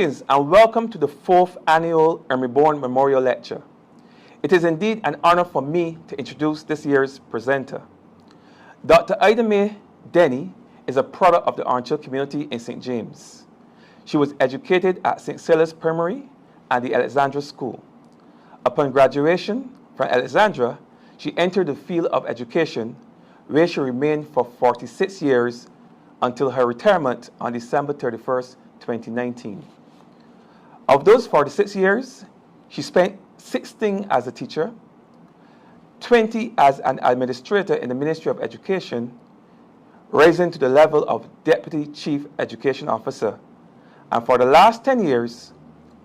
Greetings and welcome to the 4th annual Ermie Bourne Memorial Lecture. It is indeed an honor for me to introduce this year's presenter. Dr. Idamay Denny is a product of the Orange Hill community in St. James. She was educated at St. Silas Primary and the Alexandra School. Upon graduation from Alexandra, she entered the field of education, where she remained for 46 years until her retirement on December 31st, 2019. Of those 46 years, she spent 16 as a teacher, 20 as an administrator in the Ministry of Education, rising to the level of Deputy Chief Education Officer, and for the last 10 years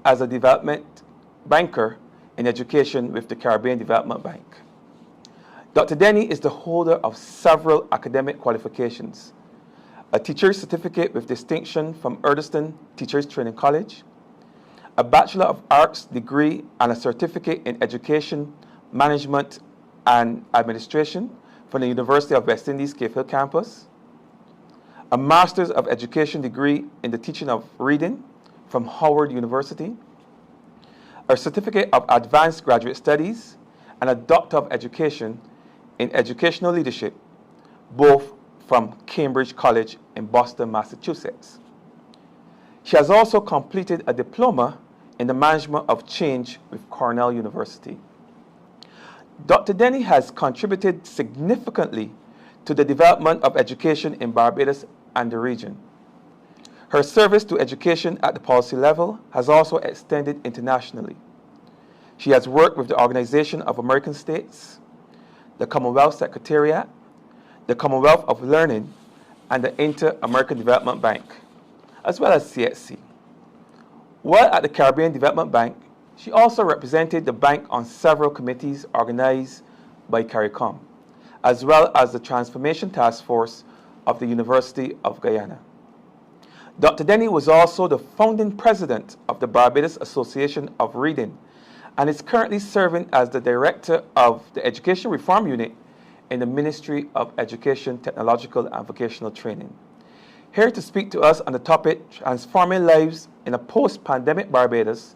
as a development banker in education with the Caribbean Development Bank. Dr. Denny is the holder of several academic qualifications: a teacher's certificate with distinction from Erdeston Teachers Training College, a Bachelor of Arts degree and a certificate in Education, Management and Administration from the University of West Indies Cave Hill campus, a Master's of Education degree in the teaching of reading from Howard University, a certificate of Advanced Graduate Studies, and a Doctor of Education in Educational Leadership, both from Cambridge College in Boston, Massachusetts. She has also completed a diploma in the Management of Change with Cornell University. Dr. Denny has contributed significantly to the development of education in Barbados and the region. Her service to education at the policy level has also extended internationally. She has worked with the Organization of American States, the Commonwealth Secretariat, the Commonwealth of Learning, and the Inter-American Development Bank, as well as CSC. While at the Caribbean Development Bank, she also represented the bank on several committees organized by CARICOM, as well as the Transformation Task Force of the University of Guyana. Dr. Denny was also the founding president of the Barbados Association of Reading and is currently serving as the director of the Education Reform Unit in the Ministry of Education, Technological and Vocational Training. Here to speak to us on the topic Transforming Lives in a Post-Pandemic Barbados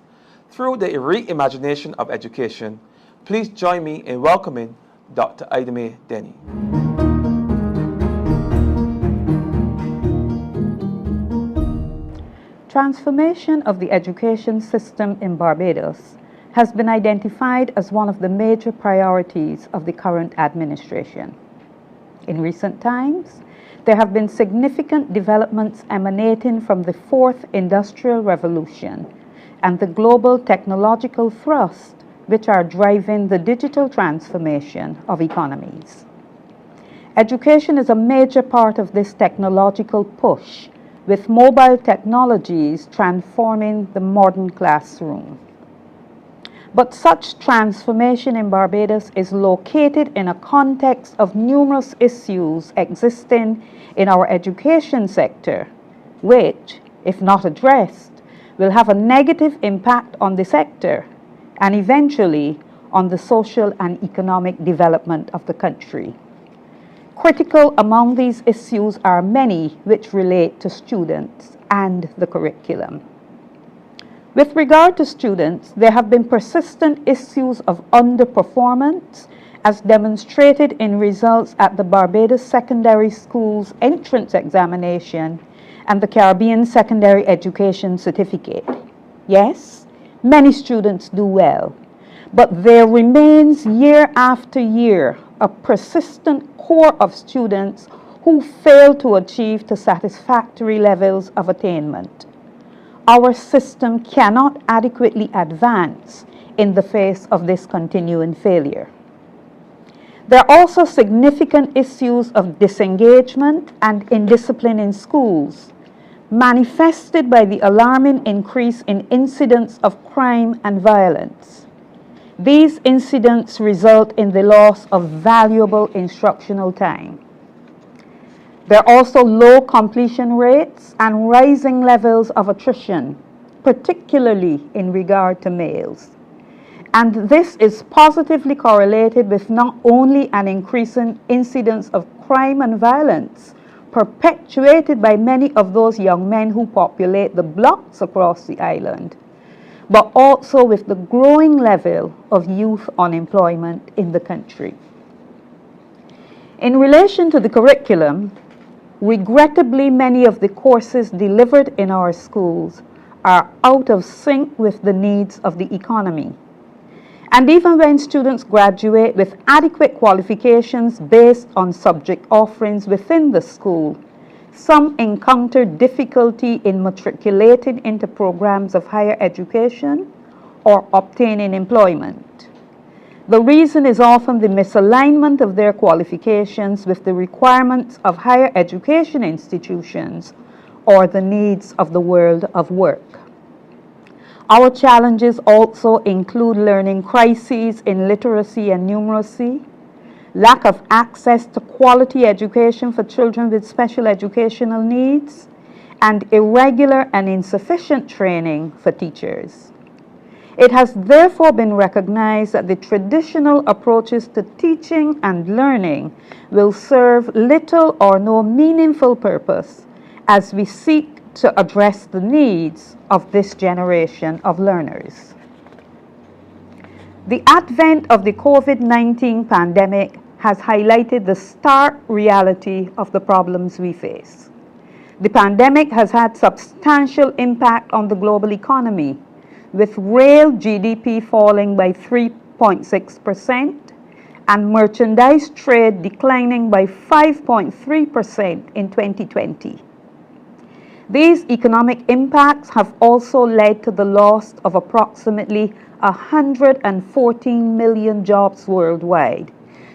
through the Reimagining of Education, please join me in welcoming Dr. Idamay Denny. Transformation of the education system in Barbados has been identified as one of the major priorities of the current administration. In recent times, there have been significant developments emanating from the Fourth Industrial Revolution and the global technological thrust which are driving the digital transformation of economies. Education is a major part of this technological push, with mobile technologies transforming the modern classroom. But such transformation in Barbados is located in a context of numerous issues existing in our education sector, which, if not addressed, will have a negative impact on the sector and eventually on the social and economic development of the country. Critical among these issues are many which relate to students and the curriculum. With regard to students, there have been persistent issues of underperformance as demonstrated in results at the Barbados Secondary Schools Entrance Examination and the Caribbean Secondary Education Certificate. Yes, many students do well, but there remains year after year a persistent core of students who fail to achieve to satisfactory levels of attainment. Our system cannot adequately advance in the face of this continuing failure. There are also significant issues of disengagement and indiscipline in schools, manifested by the alarming increase in incidents of crime and violence. These incidents result in the loss of valuable instructional time. There are also low completion rates and rising levels of attrition, particularly in regard to males. And this is positively correlated with not only an increasing incidence of crime and violence, perpetuated by many of those young men who populate the blocks across the island, but also with the growing level of youth unemployment in the country. In relation to the curriculum, regrettably, many of the courses delivered in our schools are out of sync with the needs of the economy. And even when students graduate with adequate qualifications based on subject offerings within the school, some encounter difficulty in matriculating into programs of higher education or obtaining employment. The reason is often the misalignment of their qualifications with the requirements of higher education institutions or the needs of the world of work. Our challenges also include learning crises in literacy and numeracy, lack of access to quality education for children with special educational needs, and irregular and insufficient training for teachers. It has therefore been recognized that the traditional approaches to teaching and learning will serve little or no meaningful purpose as we seek to address the needs of this generation of learners. The advent of the COVID-19 pandemic has highlighted the stark reality of the problems we face. The pandemic has had substantial impact on the global economy, with real GDP falling by 3.6% and merchandise trade declining by 5.3% in 2020. These economic impacts have also led to the loss of approximately 114 million jobs worldwide,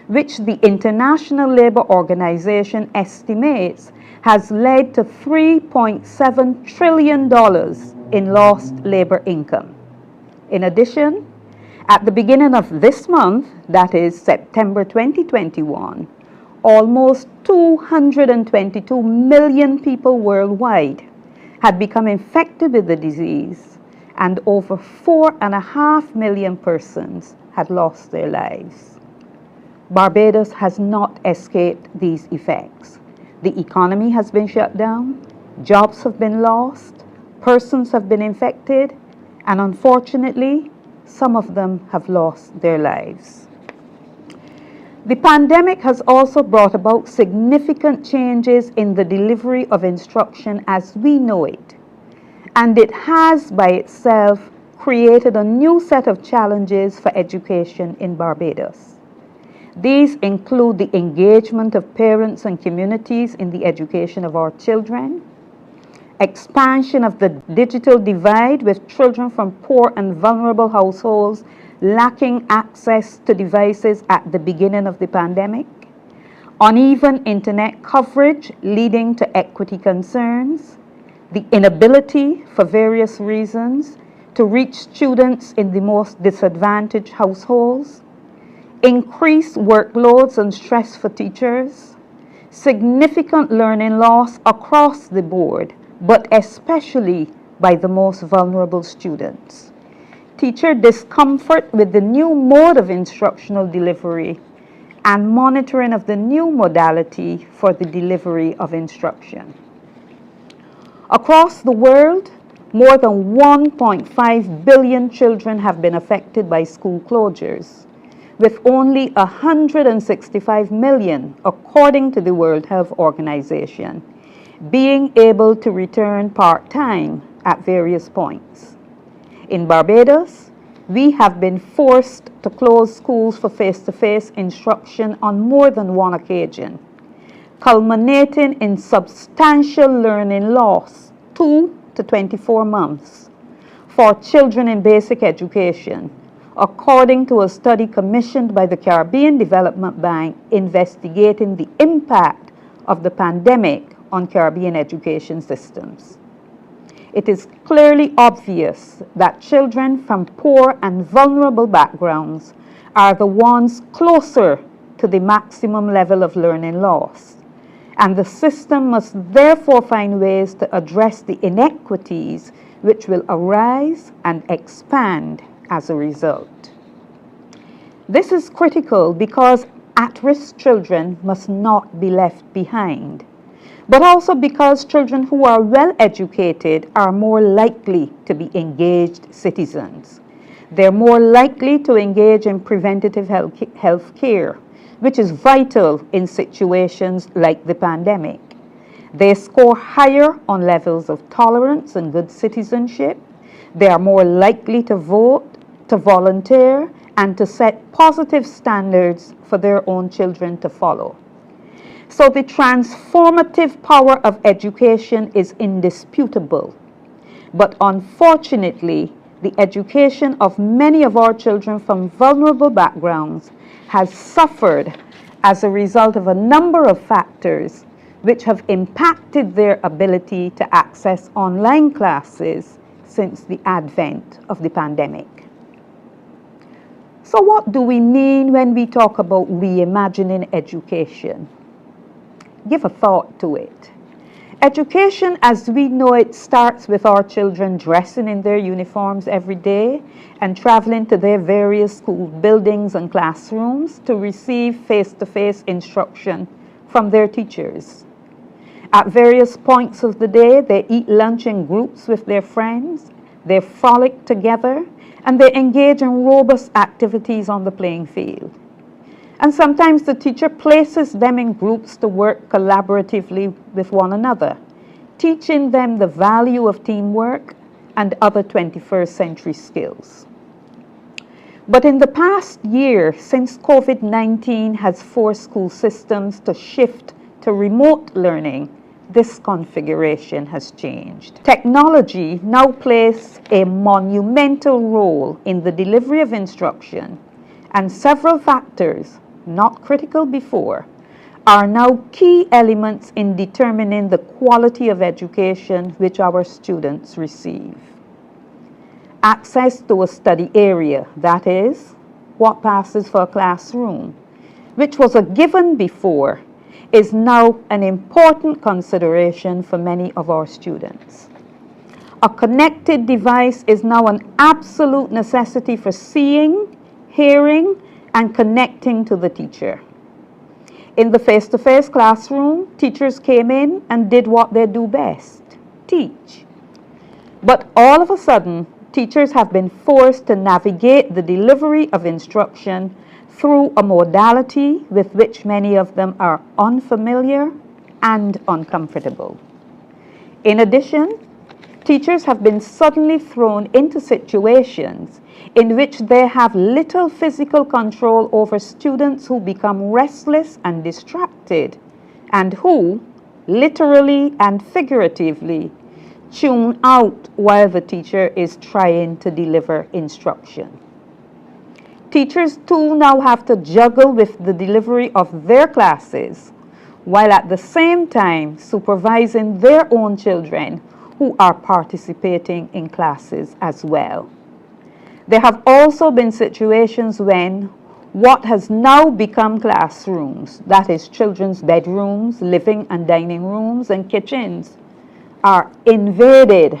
which the International Labour Organization estimates has led to $3.7 trillion in lost labor income. In addition, at the beginning of this month, that is September 2021, almost 222 million people worldwide had become infected with the disease, and over 4.5 million persons had lost their lives. Barbados has not escaped these effects. The economy has been shut down, jobs have been lost, persons have been infected, and unfortunately, some of them have lost their lives. The pandemic has also brought about significant changes in the delivery of instruction as we know it, and it has by itself created a new set of challenges for education in Barbados. These include the engagement of parents and communities in the education of our children, expansion of the digital divide with children from poor and vulnerable households lacking access to devices at the beginning of the pandemic, uneven internet coverage leading to equity concerns, the inability for various reasons to reach students in the most disadvantaged households, increased workloads and stress for teachers, significant learning loss across the board, but especially by the most vulnerable students, teacher discomfort with the new mode of instructional delivery, and monitoring of the new modality for the delivery of instruction. Across the world, more than 1.5 billion children have been affected by school closures, with only 165 million, according to the World Health Organization, being able to return part-time at various points. In Barbados, we have been forced to close schools for face-to-face instruction on more than one occasion, culminating in substantial learning loss, 2 to 24 months, for children in basic education, according to a study commissioned by the Caribbean Development Bank investigating the impact of the pandemic on Caribbean education systems. It is clearly obvious that children from poor and vulnerable backgrounds are the ones closer to the maximum level of learning loss, and the system must therefore find ways to address the inequities which will arise and expand as a result. This is critical because at-risk children must not be left behind. but also because children who are well educated are more likely to be engaged citizens. They're more likely to engage in preventative health care, which is vital in situations like the pandemic. They score higher on levels of tolerance and good citizenship. They are more likely to vote, to volunteer, and to set positive standards for their own children to follow. So the transformative power of education is indisputable. But unfortunately, the education of many of our children from vulnerable backgrounds has suffered as a result of a number of factors which have impacted their ability to access online classes since the advent of the pandemic. So what do we mean when we talk about reimagining education? Give a thought to it. Education as we know it starts with our children dressing in their uniforms every day and traveling to their various school buildings and classrooms to receive face-to-face instruction from their teachers. At various points of the day, they eat lunch in groups with their friends, they frolic together, and they engage in robust activities on the playing field. And sometimes the teacher places them in groups to work collaboratively with one another, teaching them the value of teamwork and other 21st century skills. But in the past year, since COVID-19 has forced school systems to shift to remote learning, this configuration has changed. Technology now plays a monumental role in the delivery of instruction, and several factors, not critical before, are now key elements in determining the quality of education which our students receive. Access to a study area, that is, what passes for a classroom, which was a given before, is now an important consideration for many of our students. A connected device is now an absolute necessity for seeing, hearing, and connecting to the teacher. In the face-to-face classroom, teachers came in and did what they do best, teach. But all of a sudden, teachers have been forced to navigate the delivery of instruction through a modality with which many of them are unfamiliar and uncomfortable. In addition, teachers have been suddenly thrown into situations in which they have little physical control over students who become restless and distracted, and who, literally and figuratively, tune out while the teacher is trying to deliver instruction. Teachers too now have to juggle with the delivery of their classes, while at the same time supervising their own children who are participating in classes as well. There have also been situations when what has now become classrooms, that is children's bedrooms, living and dining rooms, and kitchens, are invaded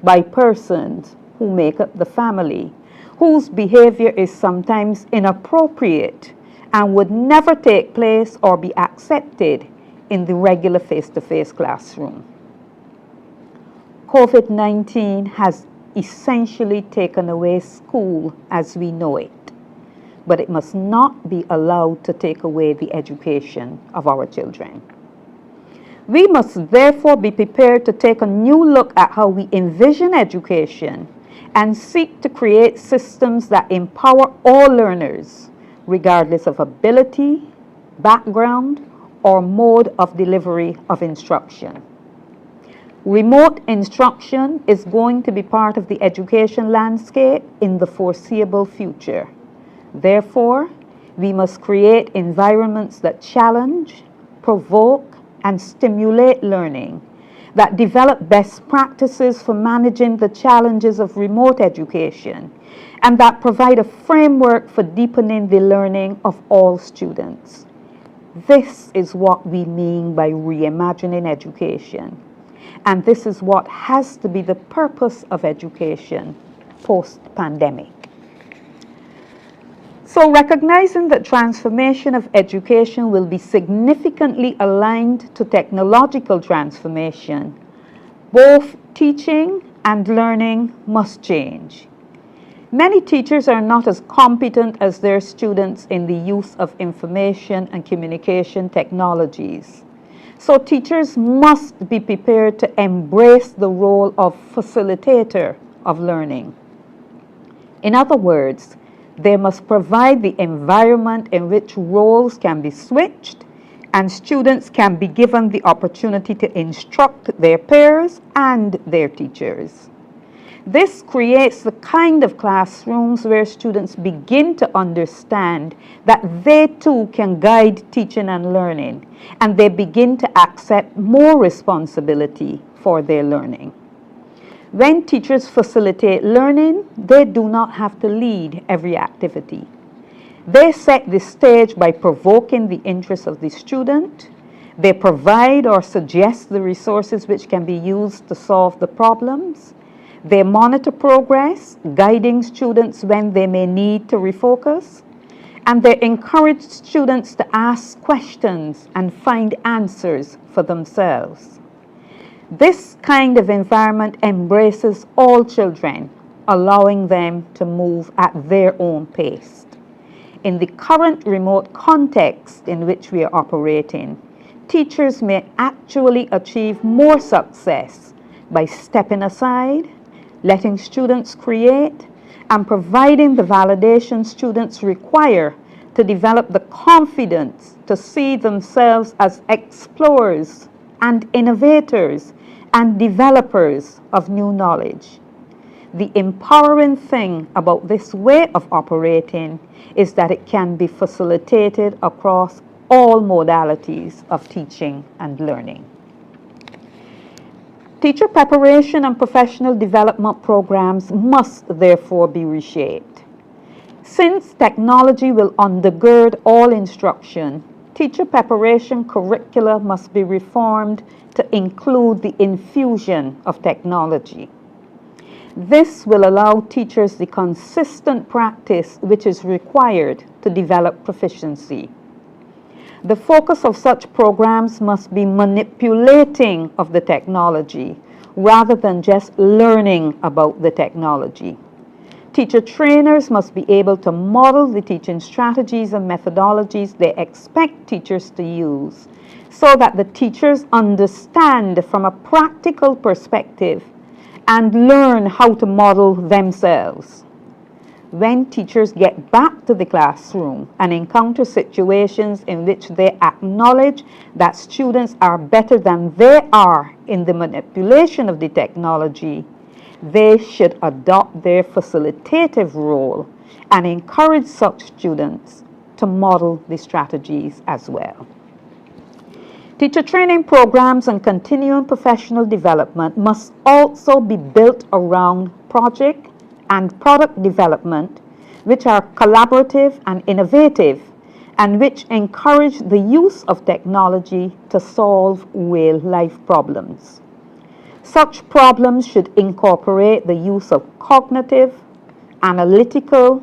by persons who make up the family, whose behavior is sometimes inappropriate and would never take place or be accepted in the regular face-to-face classroom. COVID-19 has essentially taken away school as we know it, but it must not be allowed to take away the education of our children. We must therefore be prepared to take a new look at how we envision education and seek to create systems that empower all learners, regardless of ability, background, or mode of delivery of instruction. Remote instruction is going to be part of the education landscape in the foreseeable future. Therefore, we must create environments that challenge, provoke, and stimulate learning, that develop best practices for managing the challenges of remote education, and that provide a framework for deepening the learning of all students. This is what we mean by reimagining education. And this is what has to be the purpose of education post-pandemic. So recognizing that transformation of education will be significantly aligned to technological transformation, both teaching and learning must change. Many teachers are not as competent as their students in the use of information and communication technologies. So teachers must be prepared to embrace the role of facilitator of learning. In other words, they must provide the environment in which roles can be switched and students can be given the opportunity to instruct their peers and their teachers. This creates the kind of classrooms where students begin to understand that they too can guide teaching and learning, and they begin to accept more responsibility for their learning. When teachers facilitate learning, they do not have to lead every activity. They set the stage by provoking the interest of the student. They provide or suggest the resources which can be used to solve the problems. They monitor progress, guiding students when they may need to refocus. And they encourage students to ask questions and find answers for themselves. This kind of environment embraces all children, allowing them to move at their own pace. In the current remote context in which we are operating, teachers may actually achieve more success by stepping aside, letting students create, and providing the validation students require to develop the confidence to see themselves as explorers and innovators and developers of new knowledge. The empowering thing about this way of operating is that it can be facilitated across all modalities of teaching and learning. Teacher preparation and professional development programs must therefore be reshaped. Since technology will undergird all instruction, teacher preparation curricula must be reformed to include the infusion of technology. This will allow teachers the consistent practice which is required to develop proficiency. The focus of such programs must be manipulating of the technology rather than just learning about the technology. Teacher trainers must be able to model the teaching strategies and methodologies they expect teachers to use so that the teachers understand from a practical perspective and learn how to model themselves. When teachers get back to the classroom and encounter situations in which they acknowledge that students are better than they are in the manipulation of the technology, they should adopt their facilitative role and encourage such students to model the strategies as well. Teacher training programs and continuing professional development must also be built around project and product development, which are collaborative and innovative, and which encourage the use of technology to solve real-life problems. Such problems should incorporate the use of cognitive, analytical,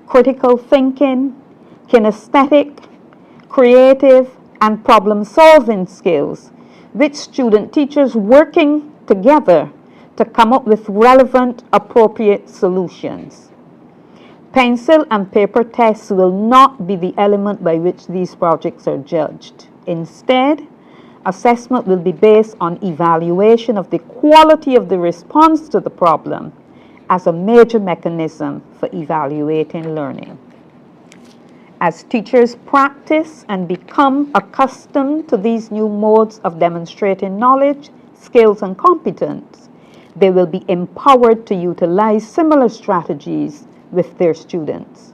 critical thinking, kinesthetic, creative, and problem-solving skills, with student teachers working together to come up with relevant, appropriate solutions. Pencil and paper tests will not be the element by which these projects are judged. Instead, assessment will be based on evaluation of the quality of the response to the problem as a major mechanism for evaluating learning. As teachers practice and become accustomed to these new modes of demonstrating knowledge, skills, and competence, they will be empowered to utilize similar strategies with their students.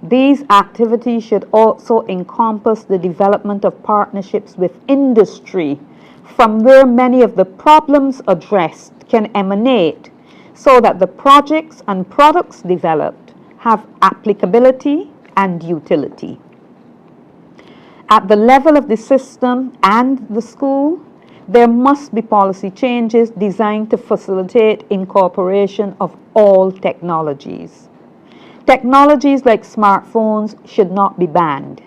These activities should also encompass the development of partnerships with industry, from where many of the problems addressed can emanate, so that the projects and products developed have applicability and utility. At the level of the system and the school, there must be policy changes designed to facilitate incorporation of all technologies. Technologies like smartphones should not be banned.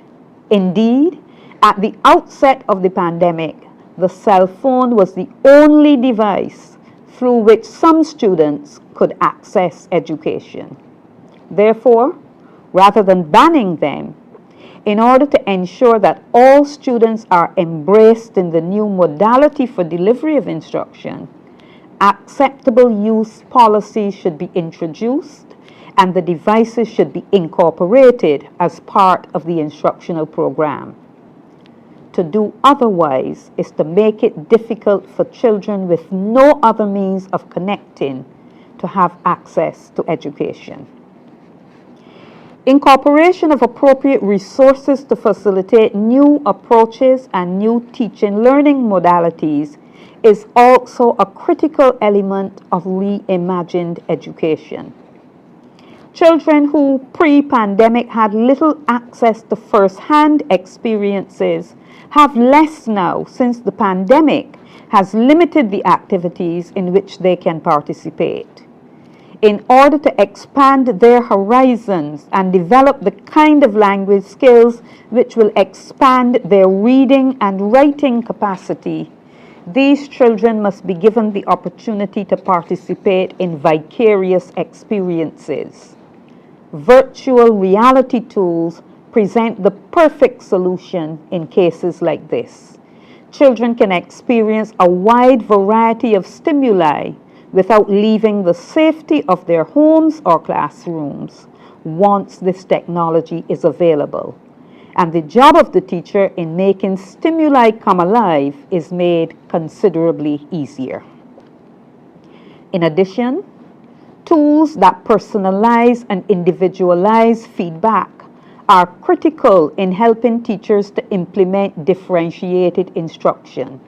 Indeed, at the outset of the pandemic, the cell phone was the only device through which some students could access education. Therefore, rather than banning them, in order to ensure that all students are embraced in the new modality for delivery of instruction, acceptable use policies should be introduced and the devices should be incorporated as part of the instructional program. To do otherwise is to make it difficult for children with no other means of connecting to have access to education. Incorporation of appropriate resources to facilitate new approaches and new teaching learning modalities is also a critical element of reimagined education. Children who pre-pandemic had little access to first-hand experiences have less now since the pandemic has limited the activities in which they can participate. In order to expand their horizons and develop the kind of language skills which will expand their reading and writing capacity, these children must be given the opportunity to participate in vicarious experiences. Virtual reality tools present the perfect solution in cases like this. Children can experience a wide variety of stimuli without leaving the safety of their homes or classrooms once this technology is available. And the job of the teacher in making stimuli come alive is made considerably easier. In addition, tools that personalize and individualize feedback are critical in helping teachers to implement differentiated instruction.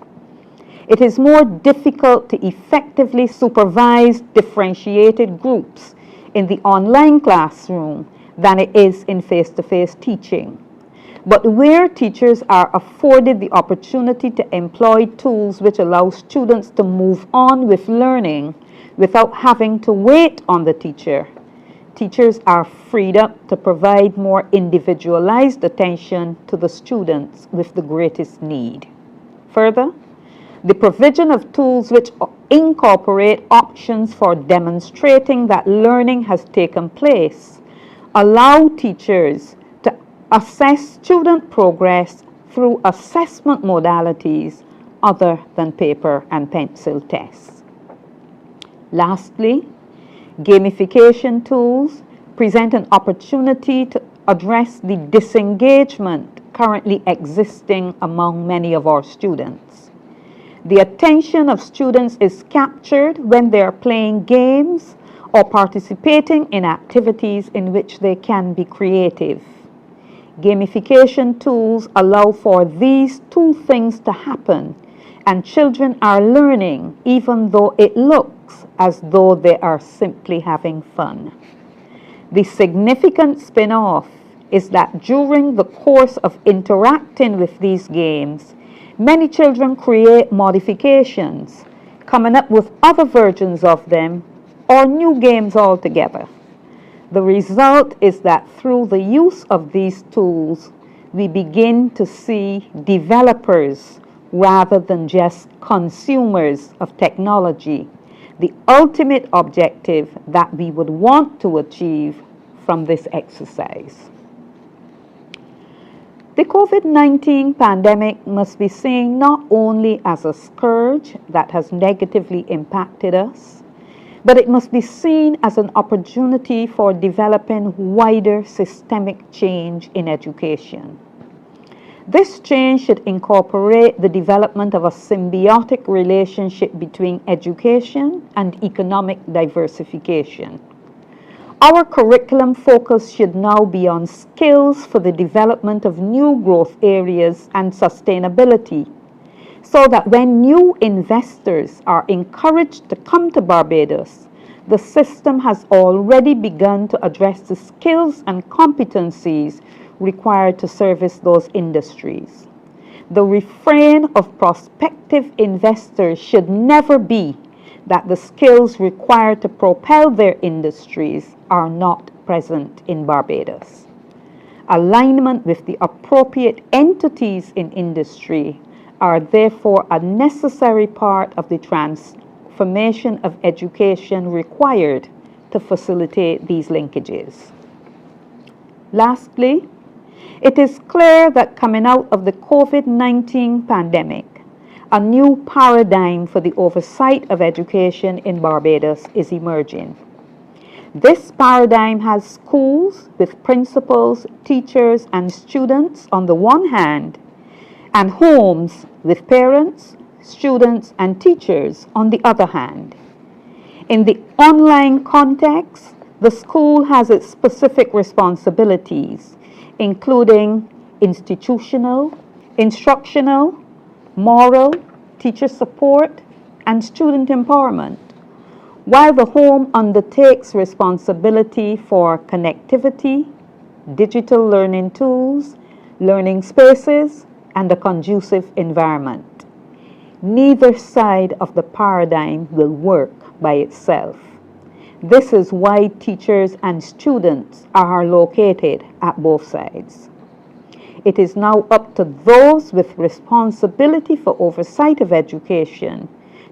It is more difficult to effectively supervise differentiated groups in the online classroom than it is in face-to-face teaching. But where teachers are afforded the opportunity to employ tools which allow students to move on with learning without having to wait on the teacher, teachers are freed up to provide more individualized attention to the students with the greatest need. Further, the provision of tools which incorporate options for demonstrating that learning has taken place allow teachers to assess student progress through assessment modalities other than paper and pencil tests. Lastly, gamification tools present an opportunity to address the disengagement currently existing among many of our students. The attention of students is captured when they are playing games or participating in activities in which they can be creative. Gamification tools allow for these two things to happen, and children are learning even though it looks as though they are simply having fun. The significant spin-off is that during the course of interacting with these games, many children create modifications, coming up with other versions of them or new games altogether. The result is that through the use of these tools, we begin to see developers rather than just consumers of technology, the ultimate objective that we would want to achieve from this exercise. The COVID-19 pandemic must be seen not only as a scourge that has negatively impacted us, but it must be seen as an opportunity for developing wider systemic change in education. This change should incorporate the development of a symbiotic relationship between education and economic diversification. Our curriculum focus should now be on skills for the development of new growth areas and sustainability, so that when new investors are encouraged to come to Barbados, the system has already begun to address the skills and competencies required to service those industries. The refrain of prospective investors should never be that the skills required to propel their industries are not present in Barbados. Alignment with the appropriate entities in industry are therefore a necessary part of the transformation of education required to facilitate these linkages. Lastly, it is clear that coming out of the COVID-19 pandemic, a new paradigm for the oversight of education in Barbados is emerging. This paradigm has schools with principals, teachers, and students on the one hand, and homes with parents, students, and teachers on the other hand. In the online context, the school has its specific responsibilities, including institutional, instructional, moral, teacher support, and student empowerment, while the home undertakes responsibility for connectivity, digital learning tools, learning spaces, and a conducive environment. Neither side of the paradigm will work by itself. This is why teachers and students are located at both sides. It is now up to those with responsibility for oversight of education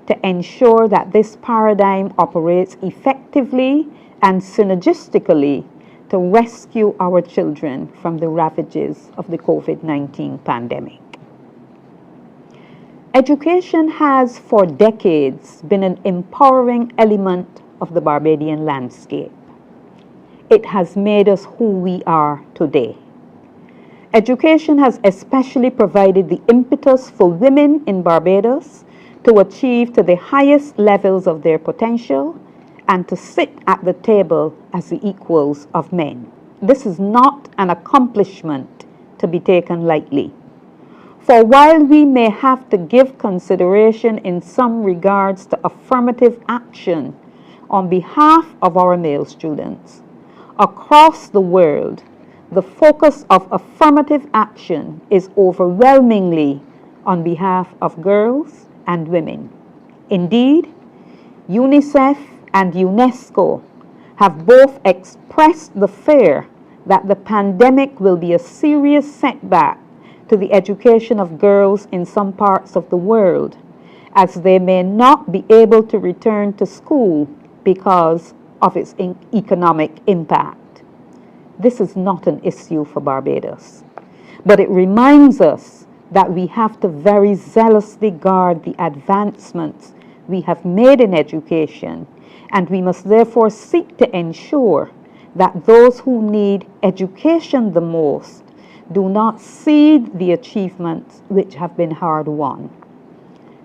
to ensure that this paradigm operates effectively and synergistically to rescue our children from the ravages of the COVID-19 pandemic. Education has for decades been an empowering element of the Barbadian landscape. It has made us who we are today. Education has especially provided the impetus for women in Barbados to achieve to the highest levels of their potential and to sit at the table as the equals of men. This is not an accomplishment to be taken lightly. For while we may have to give consideration in some regards to affirmative action on behalf of our male students, across the world, the focus of affirmative action is overwhelmingly on behalf of girls and women. Indeed, UNICEF and UNESCO have both expressed the fear that the pandemic will be a serious setback to the education of girls in some parts of the world, as they may not be able to return to school because of its economic impact. This is not an issue for Barbados, but it reminds us that we have to very zealously guard the advancements we have made in education, and we must therefore seek to ensure that those who need education the most do not cede the achievements which have been hard won.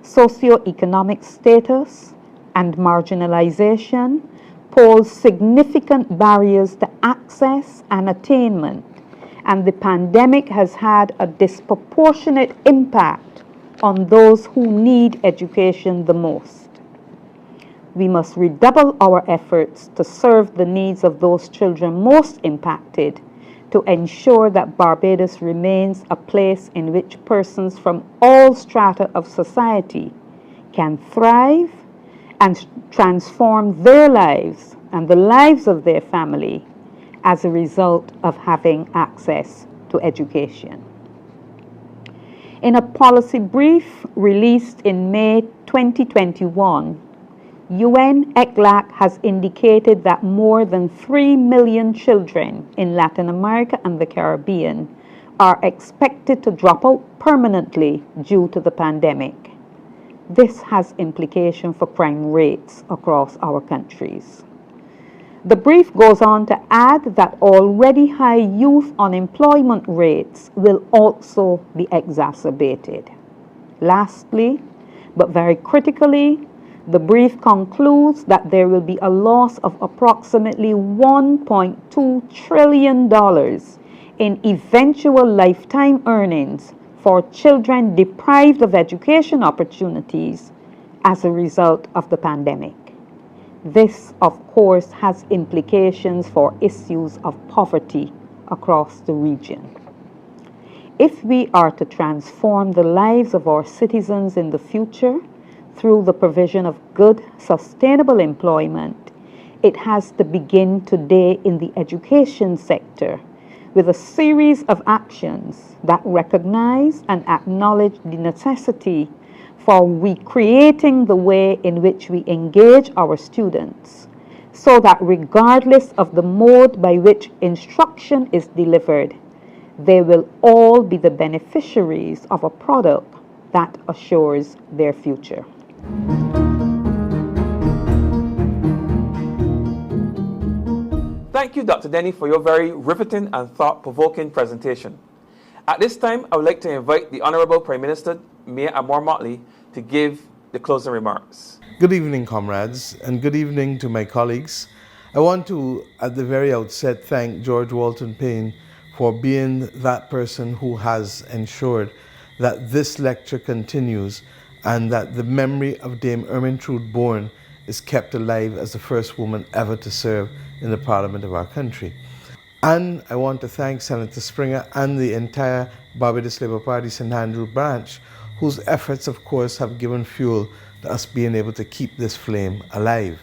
Socioeconomic status and marginalization pose significant barriers to access and attainment, and the pandemic has had a disproportionate impact on those who need education the most. We must redouble our efforts to serve the needs of those children most impacted, to ensure that Barbados remains a place in which persons from all strata of society can thrive and transform their lives and the lives of their family as a result of having access to education. In a policy brief released in May 2021, UN ECLAC has indicated that more than 3 million children in Latin America and the Caribbean are expected to drop out permanently due to the pandemic. This has implications for crime rates across our countries. The brief goes on to add that already high youth unemployment rates will also be exacerbated. Lastly, but very critically, the brief concludes that there will be a loss of approximately $1.2 trillion in eventual lifetime earnings for children deprived of education opportunities as a result of the pandemic. This, of course, has implications for issues of poverty across the region. If we are to transform the lives of our citizens in the future through the provision of good, sustainable employment, it has to begin today in the education sector with a series of actions that recognize and acknowledge the necessity for recreating the way in which we engage our students, so that regardless of the mode by which instruction is delivered, they will all be the beneficiaries of a product that assures their future. Thank you, Dr. Denny, for your very riveting and thought-provoking presentation. At this time, I would like to invite the Honorable Prime Minister, Mayor Amor Motley, to give the closing remarks. Good evening, comrades, and good evening to my colleagues. I want to, at the very outset, thank George Walton Payne for being that person who has ensured that this lecture continues and that the memory of Dame Ermie Bourne is kept alive as the first woman ever to serve in the Parliament of our country. And I want to thank Senator Springer and the entire Barbados Labour Party St. Andrew branch, whose efforts, of course, have given fuel to us being able to keep this flame alive.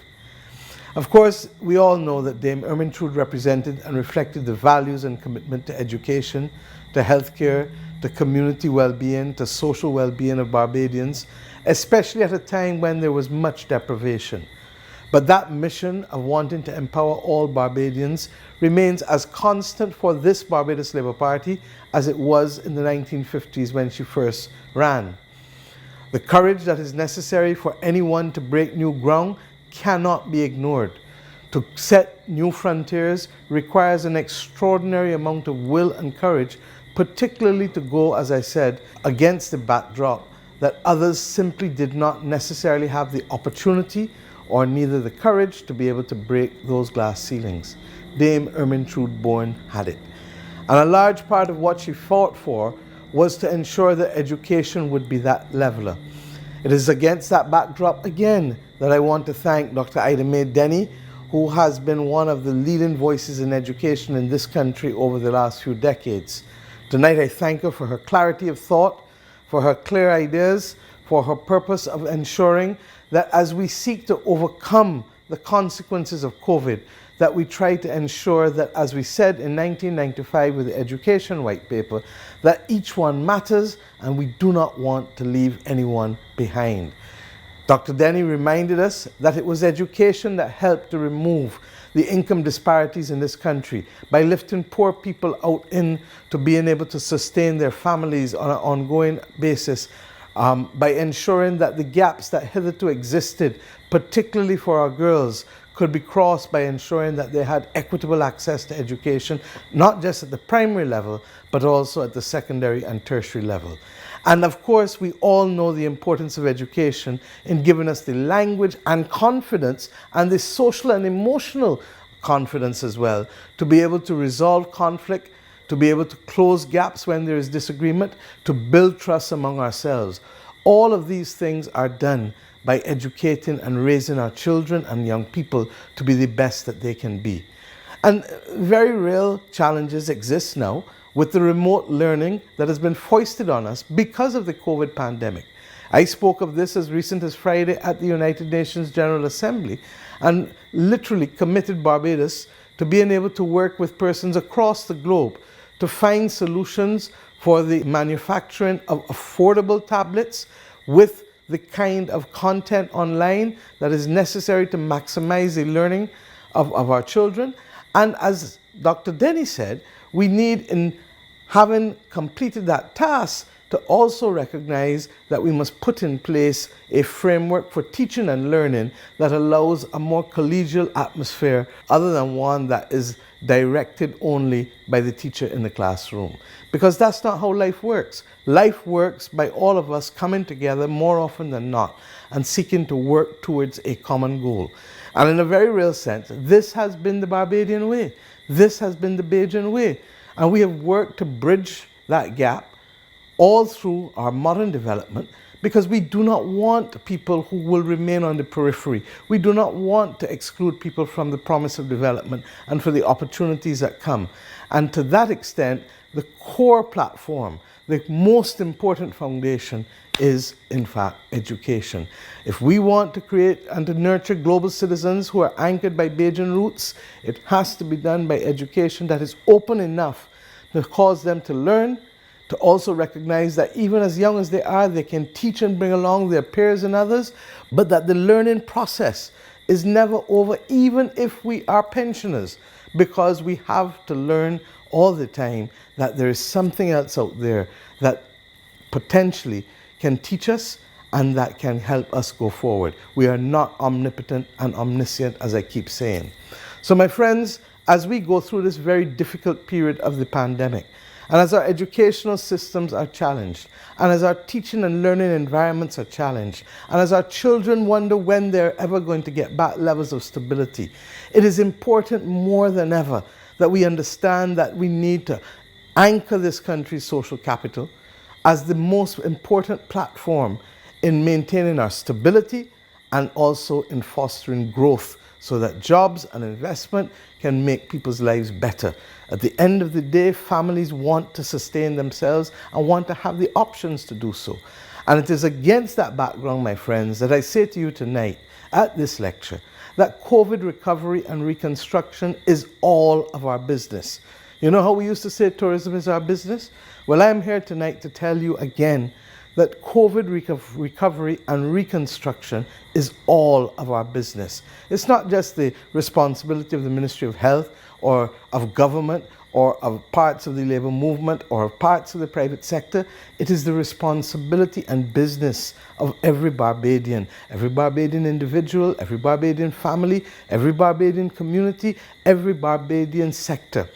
Of course, we all know that Dame Ermie represented and reflected the values and commitment to education, to healthcare, to community well-being, to social well-being of Barbadians, especially at a time when there was much deprivation. But that mission of wanting to empower all Barbadians remains as constant for this Barbados Labour Party as it was in the 1950s when she first ran. The courage that is necessary for anyone to break new ground cannot be ignored. To set new frontiers requires an extraordinary amount of will and courage, particularly to go, as I said, against the backdrop that others simply did not necessarily have the opportunity or neither the courage to be able to break those glass ceilings. Dame Ermie Bourne had it. And a large part of what she fought for was to ensure that education would be that leveler. It is against that backdrop again that I want to thank Dr. Idamay Denny, who has been one of the leading voices in education in this country over the last few decades. Tonight I thank her for her clarity of thought, for her clear ideas, for her purpose of ensuring that as we seek to overcome the consequences of COVID, that we try to ensure that, as we said in 1995 with the Education White Paper, that each one matters and we do not want to leave anyone behind. Dr. Denny reminded us that it was education that helped to remove the income disparities in this country by lifting poor people out into being able to sustain their families on an ongoing basis, by ensuring that the gaps that hitherto existed, particularly for our girls, could be crossed by ensuring that they had equitable access to education, not just at the primary level, but also at the secondary and tertiary level. And of course, we all know the importance of education in giving us the language and confidence and the social and emotional confidence as well to be able to resolve conflict, to be able to close gaps when there is disagreement, to build trust among ourselves. All of these things are done by educating and raising our children and young people to be the best that they can be. And very real challenges exist now with the remote learning that has been foisted on us because of the COVID pandemic. I spoke of this as recent as Friday at the United Nations General Assembly and literally committed Barbados to being able to work with persons across the globe to find solutions for the manufacturing of affordable tablets with the kind of content online that is necessary to maximize the learning of our children. And as Dr. Denny said, we need, in having completed that task, to also recognize that we must put in place a framework for teaching and learning that allows a more collegial atmosphere other than one that is directed only by the teacher in the classroom. Because that's not how life works. Life works by all of us coming together more often than not and seeking to work towards a common goal. And in a very real sense, this has been the Barbadian way. This has been the Bajan way. And we have worked to bridge that gap all through our modern development, because we do not want people who will remain on the periphery. We do not want to exclude people from the promise of development and for the opportunities that come. And to that extent, the core platform, the most important foundation is, in fact, education. If we want to create and to nurture global citizens who are anchored by Bajan roots, it has to be done by education that is open enough to cause them to learn, to also recognize that even as young as they are, they can teach and bring along their peers and others, but that the learning process is never over, even if we are pensioners, because we have to learn all the time that there is something else out there that potentially can teach us and that can help us go forward. We are not omnipotent and omniscient, as I keep saying. So my friends, as we go through this very difficult period of the pandemic, and as our educational systems are challenged, and as our teaching and learning environments are challenged, and as our children wonder when they're ever going to get back levels of stability, it is important more than ever that we understand that we need to anchor this country's social capital as the most important platform in maintaining our stability and also in fostering growth so that jobs and investment can make people's lives better. At the end of the day, families want to sustain themselves and want to have the options to do so. And it is against that background, my friends, that I say to you tonight at this lecture that COVID recovery and reconstruction is all of our business. You know how we used to say tourism is our business? Well, I'm here tonight to tell you again that COVID recovery and reconstruction is all of our business. It's not just the responsibility of the Ministry of Health or of government or of parts of the labor movement or of parts of the private sector. It is the responsibility and business of every Barbadian individual, every Barbadian family, every Barbadian community, every Barbadian sector.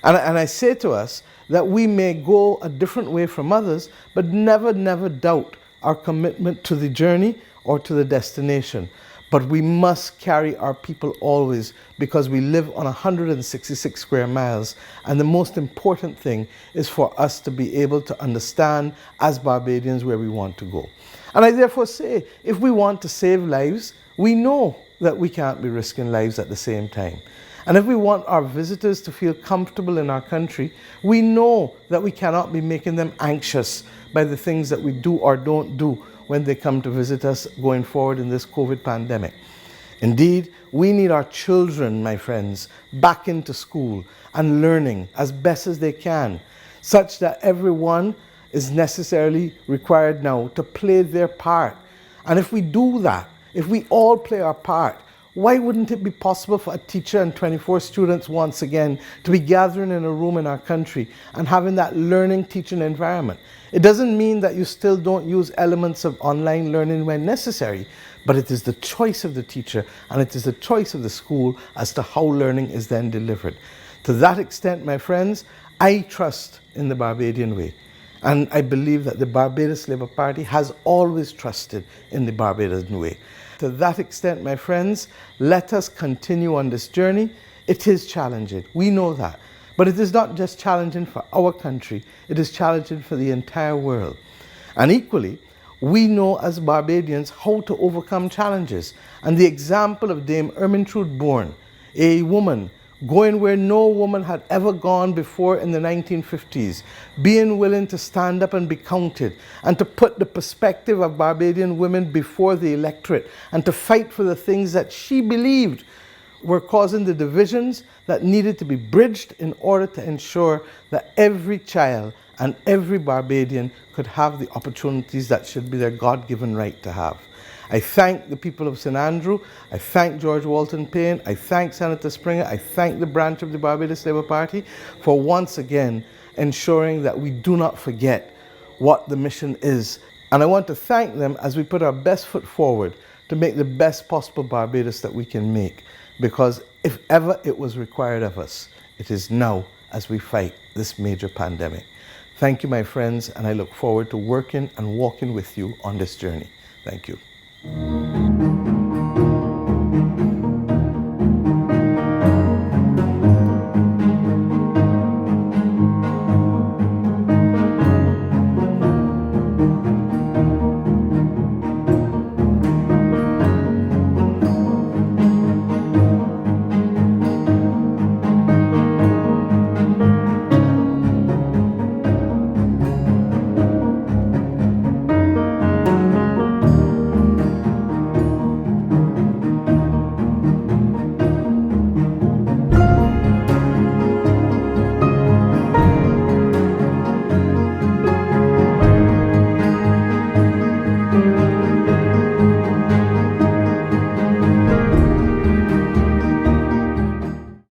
And I say to us that we may go a different way from others, but never doubt our commitment to the journey or to the destination. But we must carry our people always, because we live on 166 square miles. And the most important thing is for us to be able to understand as Barbadians where we want to go. And I therefore say, if we want to save lives, we know that we can't be risking lives at the same time. And if we want our visitors to feel comfortable in our country, we know that we cannot be making them anxious by the things that we do or don't do when they come to visit us going forward in this COVID pandemic. Indeed, we need our children, my friends, back into school and learning as best as they can, such that everyone is necessarily required now to play their part. And if we do that, if we all play our part, why wouldn't it be possible for a teacher and 24 students once again to be gathering in a room in our country and having that learning teaching environment? It doesn't mean that you still don't use elements of online learning when necessary, but it is the choice of the teacher and it is the choice of the school as to how learning is then delivered. To that extent, my friends, I trust in the Barbadian way. And I believe that the Barbados Labour Party has always trusted in the Barbadian way. To that extent, my friends, let us continue on this journey. It is challenging, we know that. But it is not just challenging for our country, it is challenging for the entire world. And equally, we know as Barbadians how to overcome challenges. And the example of Dame Ermie Bourne, a woman going where no woman had ever gone before in the 1950s, being willing to stand up and be counted, and to put the perspective of Barbadian women before the electorate, and to fight for the things that she believed were causing the divisions that needed to be bridged in order to ensure that every child and every Barbadian could have the opportunities that should be their God-given right to have. I thank the people of St. Andrew, I thank George Walton Payne, I thank Senator Springer, I thank the branch of the Barbados Labour Party for once again ensuring that we do not forget what the mission is. And I want to thank them as we put our best foot forward to make the best possible Barbados that we can make. Because if ever it was required of us, it is now as we fight this major pandemic. Thank you, my friends, and I look forward to working and walking with you on this journey. Thank you.